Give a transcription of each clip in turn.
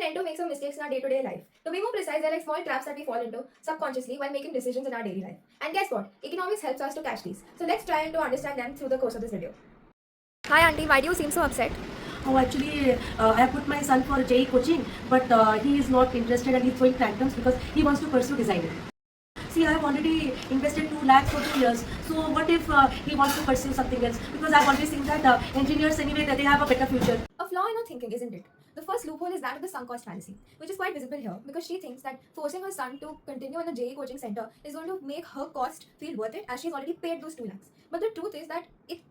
tend to make some mistakes in our day-to-day life. To be more precise, they're like small traps that we fall into subconsciously while making decisions in our daily life. And guess what? Economics helps us to catch these. So let's try and to understand them through the course of this video. Hi auntie, why do you seem so upset? Oh, actually, I have put my son for JE coaching, but he is not interested and he's throwing tantrums because he wants to pursue designing. See, I have already invested 2 lakhs for 2 years. So what if he wants to pursue something else? Because I've always seen that engineers anyway, that they have a better future. A flaw in her thinking, isn't it? The first loophole is that of the sunk cost fallacy, which is quite visible here because she thinks that forcing her son to continue in the JE coaching center is going to make her cost feel worth it as she's already paid those 2 lakhs. But the truth is that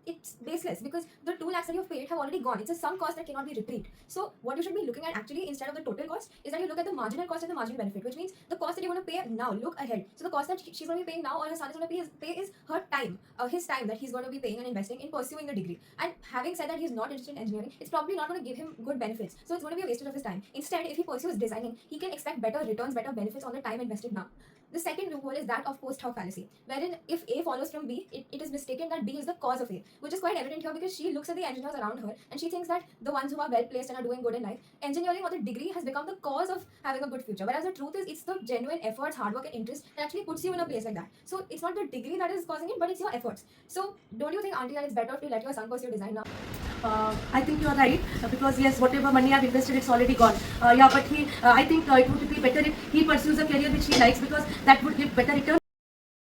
it's baseless because the 2 lakhs that you've paid have already gone. It's a sunk cost that cannot be retrieved. So what you should be looking at actually instead of the total cost is that you look at the marginal cost and the marginal benefit, which means the cost that you're going to pay now. Look ahead. So the cost that she's going to be paying now or her son is going to pay is her time, his time that he's going to be paying and investing in pursuing the degree. And having said that he's not interested in engineering, it's probably not going to give him good benefits. So it's going to be a wastage of his time. Instead, if he pursues designing, he can expect better returns, better benefits on the time invested now. The second loophole is that of post hoc fallacy, wherein if A follows from B, it is mistaken that B is the cause of A, which is quite evident here because she looks at the engineers around her and she thinks that the ones who are well placed and are doing good in life, engineering or the degree has become the cause of having a good future. Whereas the truth is, it's the genuine efforts, hard work, and interest that actually puts you in a place like that. So it's not the degree that is causing it, but it's your efforts. So don't you think, auntie, that it's better to let your son pursue design now? I think you're right because yes, whatever money I've invested, it's already gone. Yeah, but I think it would be better if he pursues a career which he likes because that would give better return.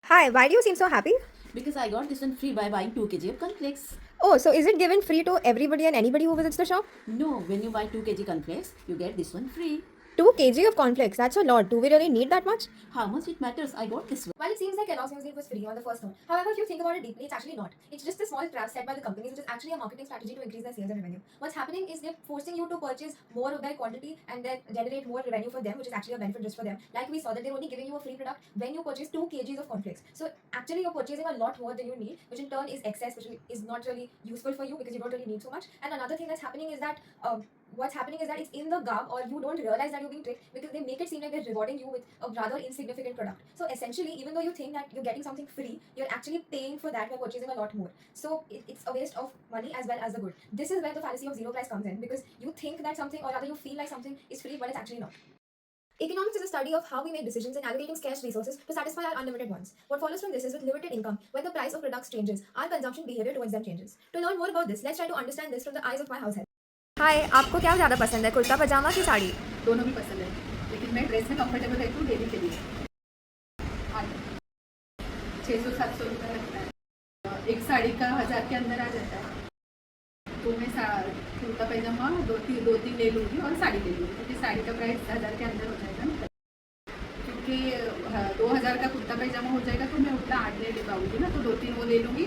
Hi, why do you seem so happy? Because I got this one free by buying 2 kg of cornflakes. Oh, so is it given free to everybody and anybody who visits the shop? No, when you buy 2 kg cornflakes, you get this one free. 2 kg of cornflakes, that's a lot. Do we really need that much? How much it matters? I got this one. While it seems like Kellogg's Muesli was free on the first note, however, if you think about it deeply, it's actually not. It's just a small trap set by the companies, which is actually a marketing strategy to increase their sales and revenue. What's happening is they're forcing you to purchase more of their quantity and then generate more revenue for them, which is actually a benefit just for them. Like we saw that they're only giving you a free product when you purchase 2 kgs of cornflakes. So actually, you're purchasing a lot more than you need, which in turn is excess, which is not really useful for you because you don't really need so much. And another thing that's happening is that what's happening is that it's in the garb or you don't realize that you're being tricked because they make it seem like they're rewarding you with a rather insignificant product. So essentially, even though you think that you're getting something free, you're actually paying for that by purchasing a lot more. So it's a waste of money as well as the good. This is where the fallacy of zero price comes in because you think that something or rather you feel like something is free but it's actually not. Economics is a study of how we make decisions in allocating scarce resources to satisfy our unlimited wants. What follows from this is with limited income, when the price of products changes, our consumption behavior towards them changes. To learn more about this, let's try to understand this from the eyes of my househelp. हाय, आपको क्या ज़्यादा पसंद है, कुर्ता पजामा की साड़ी? दोनों भी पसंद है, लेकिन मैं ड्रेस में कंफर्टेबल रहती हूँ डेली के लिए। 600-700 रुपये लगता है, एक साड़ी का 1000 के अंदर आ जाता है। तो मैं कुर्ता पैजामा दो तीन ले लूँगी और साड़ी ले लूँगी क्योंकि साड़ी का प्राइस 1000 के अंदर हो जाएगा ना, क्योंकि 2000 का कुर्ता पैजामा हो जाएगा तो मैं उतना 8 ले पाऊँगी ना, तो 2-3 वो ले लूँगी,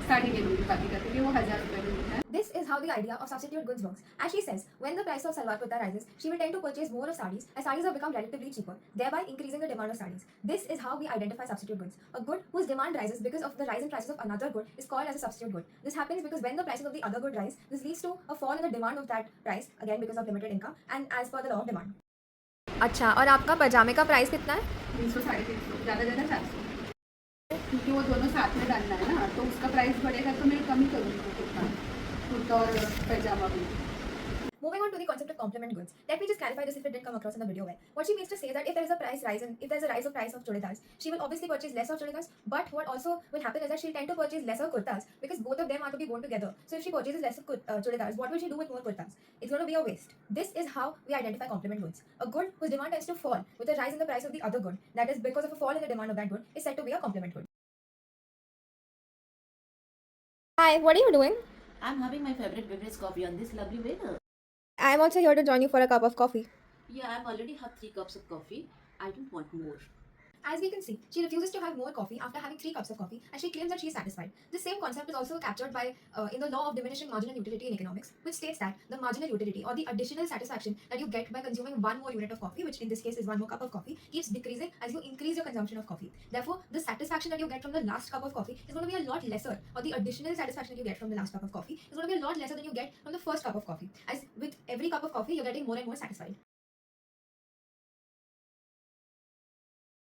साड़ी ले लूँगी बाकी का, क्योंकि वो 1000 रुपये में होता है। This is how the idea of substitute goods works. As she says, when the price of salwar kurta rises, she will tend to purchase more of sarees as sarees have become relatively cheaper, thereby increasing the demand of sarees. This is how we identify substitute goods. A good whose demand rises because of the rise in prices of another good is called as a substitute good. This happens because when the prices of the other good rise, this leads to a fall in the demand of that price, again because of limited income and as per the law of demand. अच्छा, और आपका पजामे का price कितना है? 300-350, ज़्यादा 400, क्योंकि वो दोनों साथ में डालना है ना, तो उसका प्राइस बढ़ेगा तो मैं कम ही करूँगी कुर्ता और पैजामा भी। Moving on to the concept of complement goods, let me just clarify this if it didn't come across in the video well. What she means to say is that if there is a price rise and if there is a rise of price of churidars, she will obviously purchase less of churidars, but what also will happen is that she'll tend to purchase lesser kurtas because both of them are to be worn together. So if she purchases lesser churidars, what will she do with more kurtas? It's going to be a waste. This is how we identify complement goods. A good whose demand tends to fall with a rise in the price of the other good, that is because of a fall in the demand of that good, is said to be a complement good. Hi, what are you doing? I'm having my favorite beverage coffee on this lovely weather. I am also here to join you for a cup of coffee. Yeah, I've already had 3 cups of coffee. I don't want more. As we can see, she refuses to have more coffee after having 3 cups of coffee and she claims that she is satisfied. This same concept is also captured by in the law of diminishing marginal utility in economics, which states that the marginal utility or the additional satisfaction that you get by consuming 1 more unit of coffee, which in this case is 1 more cup of coffee, keeps decreasing as you increase your consumption of coffee. Therefore, the satisfaction that you get from the last cup of coffee is going to be a lot lesser, or the additional satisfaction that you get from the last cup of coffee is going to be a lot lesser than you get from the first cup of coffee. As with every cup of coffee, you're getting more and more satisfied.